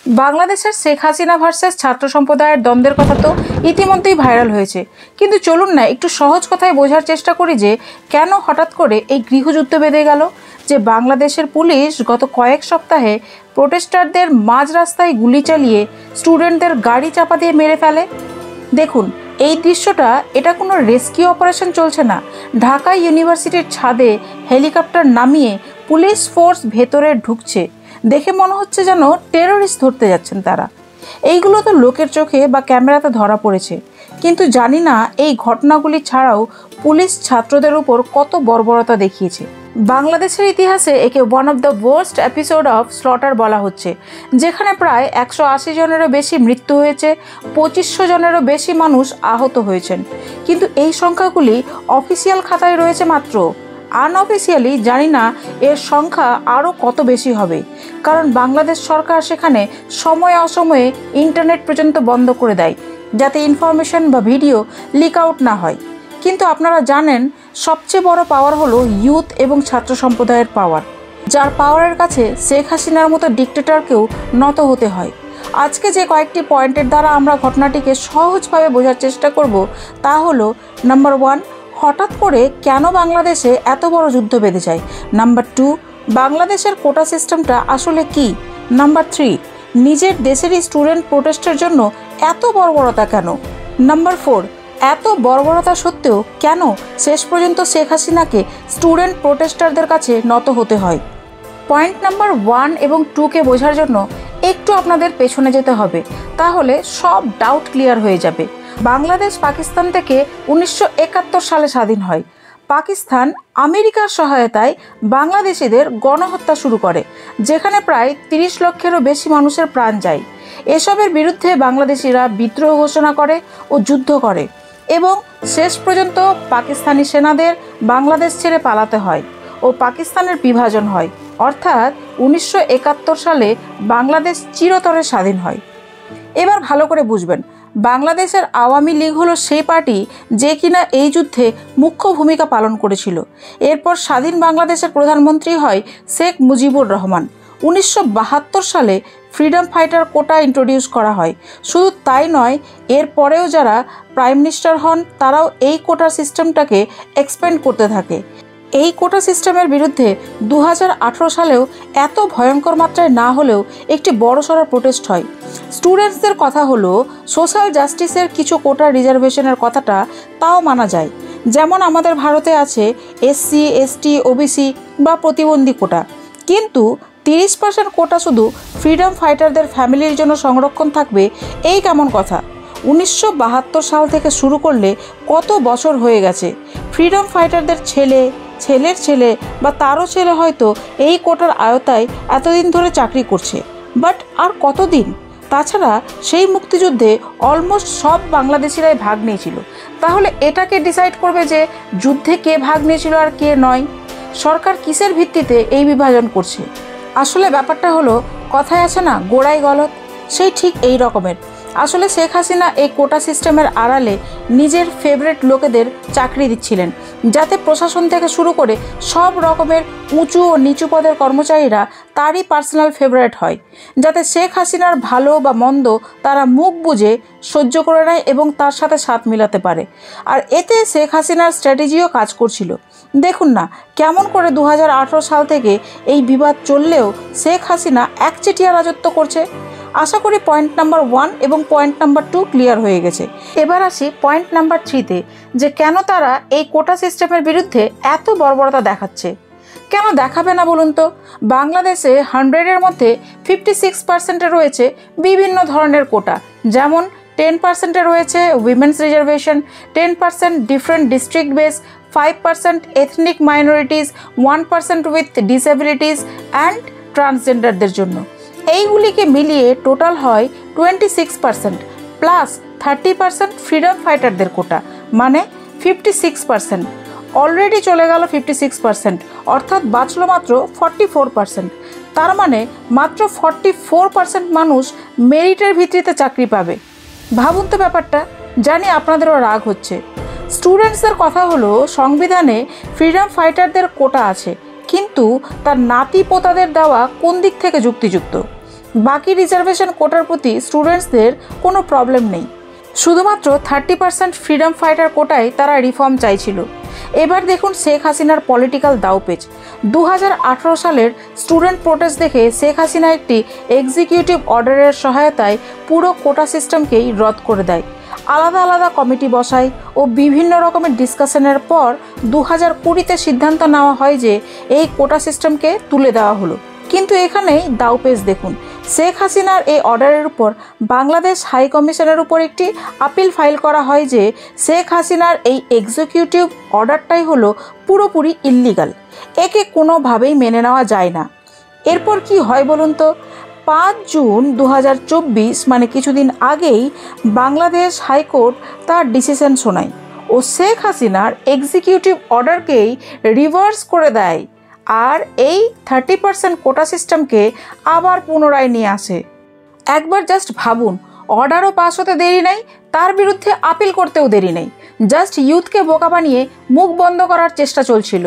বাংলাদেশের শেখ হাসিনা ভার্সেস ছাত্র সম্প্রদায়ের দ্বন্দ্বের কথা তো ইতিমধ্যেই ভাইরাল হয়েছে, কিন্তু চলুন না একটু সহজ কথায় বোঝার চেষ্টা করি যে কেন হঠাৎ করে এই গৃহযুদ্ধ বেঁধে গেল। যে বাংলাদেশের পুলিশ গত কয়েক সপ্তাহে প্রোটেস্টারদের মাঝ রাস্তায় গুলি চালিয়ে স্টুডেন্টদের গাড়ি চাপা দিয়ে মেরে ফেলে। দেখুন এই দৃশ্যটা, এটা কোনো রেস্কিউ অপারেশন চলছে না। ঢাকা ইউনিভার্সিটির ছাদে হেলিকপ্টার নামিয়ে পুলিশ ফোর্স ভেতরে ঢুকছে, দেখে মনে হচ্ছে যেন টেররিস্ট ধরতে যাচ্ছেন তারা। এইগুলো তো লোকের চোখে বা ক্যামেরাতে ধরা পড়েছে, কিন্তু জানি না এই ঘটনাগুলি ছাড়াও পুলিশ ছাত্রদের উপর কত বর্বরতা দেখিয়েছে। বাংলাদেশের ইতিহাসে একে one of the worst episode of slaughter বলা হচ্ছে, যেখানে প্রায় 180 জনেরও বেশি মৃত্যু হয়েছে, 2500 জনেরও বেশি মানুষ আহত হয়েছেন। কিন্তু এই সংখ্যাগুলি অফিসিয়াল খাতায় রয়েছে মাত্র। আনঅফিসিয়ালি জানি না এর সংখ্যা আরও কত বেশি হবে, কারণ বাংলাদেশ সরকার সেখানে সময়ে অসময়ে ইন্টারনেট পর্যন্ত বন্ধ করে দেয়, যাতে ইনফরমেশন বা ভিডিও লিক আউট না হয়। কিন্তু আপনারা জানেন সবচেয়ে বড় পাওয়ার হলো ইউথ এবং ছাত্র সম্প্রদায়ের পাওয়ার, যার পাওয়ারের কাছে শেখ হাসিনার মতো ডিক্টেটরকেও নত হতে হয়। আজকে যে কয়েকটি পয়েন্টের দ্বারা আমরা ঘটনাটিকে সহজভাবে বোঝার চেষ্টা করব তা হলো: নাম্বার 1, হঠাৎ করে কেন বাংলাদেশে এত বড় যুদ্ধ বেঁধে যায়। নাম্বার 2, বাংলাদেশের কোটা সিস্টেমটা আসলে কি। নাম্বার 3, নিজের দেশেরই স্টুডেন্ট প্রোটেস্টের জন্য এত বর্বরতা কেন। নাম্বার 4, এত বর্বরতা সত্ত্বেও কেন শেষ পর্যন্ত শেখ হাসিনাকে স্টুডেন্ট প্রোটেস্টারদের কাছে নত হতে হয়। পয়েন্ট নাম্বার 1 এবং 2কে বোঝার জন্য একটু আপনাদের পেছনে যেতে হবে, তাহলে সব ডাউট ক্লিয়ার হয়ে যাবে। বাংলাদেশ পাকিস্তান থেকে 1971 সালে স্বাধীন হয়। পাকিস্তান আমেরিকার সহায়তায় বাংলাদেশিদের গণহত্যা শুরু করে, যেখানে প্রায় 30 লক্ষেরও বেশি মানুষের প্রাণ যায়। এসবের বিরুদ্ধে বাংলাদেশিরা বিদ্রোহ ঘোষণা করে ও যুদ্ধ করে, এবং শেষ পর্যন্ত পাকিস্তানি সেনাদের বাংলাদেশ ছেড়ে পালাতে হয় ও পাকিস্তানের বিভাজন হয়। অর্থাৎ 1971 সালে বাংলাদেশ চিরতরে স্বাধীন হয়। এবার ভালো করে বুঝবেন, বাংলাদেশের আওয়ামী লীগ হলো সেই পার্টি যে কিনা এই যুদ্ধে মুখ্য ভূমিকা পালন করেছিল। এরপর স্বাধীন বাংলাদেশের প্রধানমন্ত্রী হয় শেখ মুজিবুর রহমান। 1972 সালে ফ্রিডম ফাইটার কোটা ইন্ট্রোডিউস করা হয়। শুধু তাই নয়, এরপরেও যারা প্রাইম মিনিস্টার হন তারাও এই কোটা সিস্টেমটাকে এক্সপেন্ড করতে থাকে। এই কোটা সিস্টেমের বিরুদ্ধে 2018 সালেও এত ভয়ঙ্কর মাত্রায় না হলেও একটি বড়সড় প্রোটেস্ট হয়। স্টুডেন্টসদের কথা হলো সোশ্যাল জাস্টিসের কিছু কোটা রিজার্ভেশনের কথাটা তাও মানা যায়, যেমন আমাদের ভারতে আছে SC, ST, OBC বা প্রতিবন্ধী কোটা। কিন্তু 30% কোটা শুধু ফ্রিডম ফাইটারদের ফ্যামিলির জন্য সংরক্ষণ থাকবে, এই কেমন কথা। 1972 সাল থেকে শুরু করলে কত বছর হয়ে গেছে। ফ্রিডম ফাইটারদের ছেলের ছেলে বা তারও ছেলে হয়তো এই কোটার আওতায় এতদিন ধরে চাকরি করছে, বাট আর কতদিন। তাছাড়া সেই মুক্তিযুদ্ধে অলমোস্ট সব বাংলাদেশিরাই ভাগ নিয়েছিল। তাহলে এটাকে ডিসাইড করবে যে যুদ্ধে কে ভাগ নিয়েছিল আর কে নয়? সরকার কিসের ভিত্তিতে এই বিভাজন করছে? আসলে ব্যাপারটা হলো, কথায় আছে না গোড়াই গলত, সেই ঠিক এই রকমের। আসলে শেখ হাসিনা এই কোটা সিস্টেমের আড়ালে নিজের ফেভারিট লোকেদের চাকরি দিচ্ছিলেন, যাতে প্রশাসন থেকে শুরু করে সব রকমের উঁচু ও নিচু পদের কর্মচারীরা তারই পার্সোনাল ফেভারিট হয়, যাতে শেখ হাসিনার ভালো বা মন্দ তারা মুখ বুজে সহ্য করে নেয় এবং তার সাথে সাথ মিলাতে পারে। আর এতে শেখ হাসিনার স্ট্র্যাটেজিও কাজ করছিল। দেখুন না কেমন করে 2018 সাল থেকে এই বিবাদ চললেও শেখ হাসিনা একচেটিয়া রাজত্ব করছে। আশা করি পয়েন্ট নাম্বার 1 এবং পয়েন্ট নাম্বার 2 ক্লিয়ার হয়ে গেছে। এবার আসি পয়েন্ট নাম্বার 3তে, যে কেন তারা এই কোটা সিস্টেমের বিরুদ্ধে এত বর্বরতা দেখাচ্ছে। কেন দেখাবে না বলুন তো? বাংলাদেশে 100-এর মধ্যে 56%-এ রয়েছে বিভিন্ন ধরনের কোটা, যেমন 10%-এ রয়েছে women's reservation, 10% different district base, 5% ethnic minorities, 1% with disabilities and ট্রান্সজেন্ডারদের জন্য। এইগুলিকে মিলিয়ে টোটাল হয় 26%, প্লাস 30% ফ্রিডম ফাইটারদের কোটা, মানে 56%। অলরেডি চলে গেল 56%, অর্থাৎ বাঁচলো মাত্র 44%। তার মানে মাত্র 44% মানুষ মেরিটের ভিত্তিতে চাকরি পাবে। ভাবুন তো ব্যাপারটা। জানি আপনাদেরও রাগ হচ্ছে। স্টুডেন্টসদের কথা হলো, সংবিধানে ফ্রিডম ফাইটারদের কোটা আছে, কিন্তু তার নাতি পোতাদের দেওয়া কোন দিক থেকে যুক্তিযুক্ত? বাকি রিজার্ভেশন কোটার প্রতি স্টুডেন্টসদের কোনো প্রবলেম নেই, শুধুমাত্র 30% ফ্রিডম ফাইটার কোটায় তারা রিফর্ম চাইছিল। এবার দেখুন শেখ হাসিনার পলিটিক্যাল দাউপেচ। 2018 সালের স্টুডেন্ট প্রোটেস্ট দেখে শেখ হাসিনা একটি এক্সিকিউটিভ অর্ডারের সহায়তায় পুরো কোটা সিস্টেমকেই রদ করে দেয়। আলাদা আলাদা কমিটি বসায় ও বিভিন্ন রকমের ডিসকাশনের পর 2020-তে সিদ্ধান্ত নেওয়া হয় যে এই কোটা সিস্টেমকে তুলে দেওয়া হলো। কিন্তু এখানেই দাউপেচ দেখুন, শেখ হাসিনার এই অর্ডারের উপর বাংলাদেশ হাই কমিশনের উপর একটি আপিল ফাইল করা হয় যে শেখ হাসিনার এই এক্সিকিউটিভ অর্ডারটাই হলো পুরোপুরি ইল্লিগাল, একে কোনোভাবেই মেনে নেওয়া যায় না। এরপর কি হয় বলুন তো? 5 জুন 2024 মানে কিছুদিন আগেই বাংলাদেশ হাইকোর্ট তার ডিসিশন শোনায় ও শেখ হাসিনার এক্সিকিউটিভ অর্ডারকেই রিভার্স করে দেয় আর এই 30% কোটা সিস্টেমকে আবার পুনরায় নিয়ে আসে। একবার জাস্ট ভাবুন, অর্ডারও পাস হতে দেরি নেই, তার বিরুদ্ধে আপিল করতেও দেরি নেই, জাস্ট ইউথকে বোকা বানিয়ে মুখ বন্ধ করার চেষ্টা চলছিল।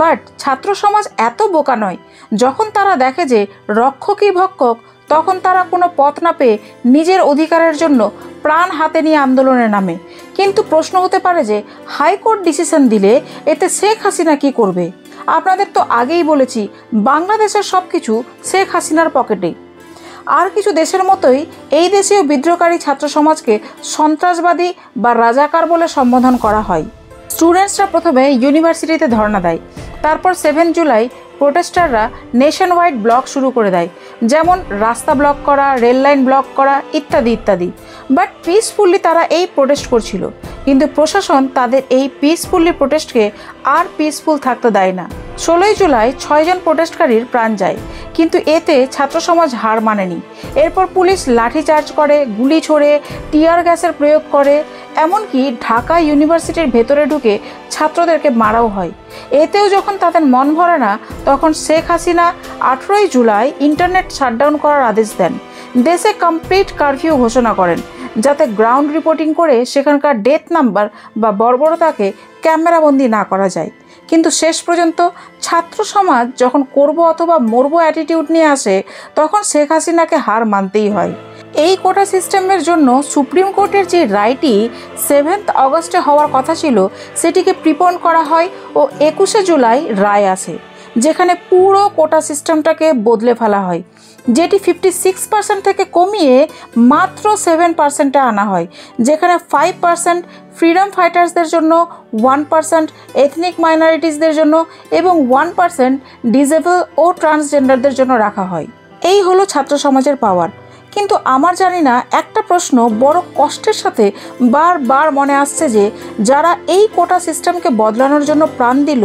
বাট ছাত্র সমাজ এত বোকা নয়, যখন তারা দেখে যে রক্ষকই ভক্ষক, তখন তারা কোনো পথ না পেয়ে নিজের অধিকারের জন্য প্রাণ হাতে নিয়ে আন্দোলনে নামে। কিন্তু প্রশ্ন হতে পারে যে হাইকোর্ট ডিসিশন দিলে এতে শেখ হাসিনা কী করবে? আপনাদের তো আগেই বলেছি, বাংলাদেশের সব কিছু শেখ হাসিনার পকেটে। আর কিছু দেশের মতোই এই দেশেও বিদ্রোহকারী ছাত্র সমাজকে সন্ত্রাসবাদী বা রাজাকার বলে সম্বোধন করা হয়। স্টুডেন্টসরা প্রথমে ইউনিভার্সিটিতে ধর্ণা দেয়, তারপর 7 জুলাই প্রোটেস্টাররা নেশন ওয়াইড ব্লক শুরু করে দেয়, যেমন রাস্তা ব্লক করা, রেল লাইন ব্লক করা ইত্যাদি ইত্যাদি। বাট পিসফুলি তারা এই প্রোটেস্ট করছিল, কিন্তু প্রশাসন তাদের এই পিসফুলি প্রোটেস্টকে আর পিসফুল থাকতে দেয় না। 16 জুলাই 6 জন প্রোটেস্টকারীর প্রাণ যায়, কিন্তু এতে ছাত্র সমাজ হার মানেনি। এরপর পুলিশ লাঠিচার্জ করে, গুলি ছোড়ে, টিয়ার গ্যাসের প্রয়োগ করে, এমনকি ঢাকা ইউনিভার্সিটির ভেতরে ঢুকে ছাত্রদেরকে মারাও হয়। এতেও যখন তাদের মন ভরে না, তখন শেখ হাসিনা 18 জুলাই ইন্টারনেট শাটডাউন করার আদেশ দেন। দেশে কমপ্লিট কারফিউ ঘোষণা করেন, যাতে গ্রাউন্ড রিপোর্টিং করে সেখানকার ডেথ নাম্বার বা বর্বরতাকে ক্যামেরাবন্দি না করা যায়। কিন্তু শেষ পর্যন্ত ছাত্র সমাজ যখন করব অথবা মরব অ্যাটিটিউড নিয়ে আসে, তখন শেখ হাসিনাকে হার মানতেই হয়। এই কোটা সিস্টেমের জন্য সুপ্রিম কোর্টের যে রায়টি 7 অগস্টে হওয়ার কথা ছিল, সেটিকে প্রিপোন করা হয় ও 21 জুলাই রায় আসে, যেখানে পুরো কোটা সিস্টেমটাকে বদলে ফেলা হয়, যেটি 56% থেকে কমিয়ে মাত্র 7%-এ আনা হয়, যেখানে 5% ফ্রিডম ফাইটার্সদের জন্য, 1% এথনিক মাইনরিটিসদের জন্য এবং 1% ডিসেবল ও ট্রান্সজেন্ডারদের জন্য রাখা হয়। এই হলো ছাত্র সমাজের পাওয়ার। কিন্তু আমার জানি না, একটা প্রশ্ন বড় কষ্টের সাথে বারবার মনে আসছে যে যারা এই কোটা সিস্টেমকে বদলানোর জন্য প্রাণ দিল,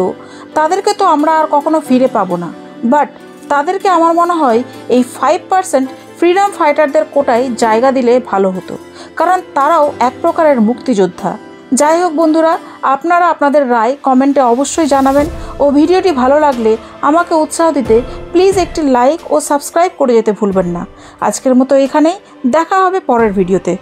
তাদেরকে তো আমরা আর কখনো ফিরে পাবো না। বাট তাদেরকে আমার মনে হয় এই 5% ফ্রিডম ফাইটারদের কোটায় জায়গা দিলে ভালো হতো, কারণ তারাও এক প্রকারের মুক্তিযোদ্ধা। যাই হোক বন্ধুরা, আপনারা আপনাদের রায় কমেন্টে অবশ্যই জানাবেন ও ভিডিওটি ভালো লাগলে আমাকে উৎসাহ দিতে প্লিজ একটি লাইক ও সাবস্ক্রাইব করে যেতে ভুলবেন না। আজকের মতো এখানেই, দেখা হবে পরের ভিডিওতে।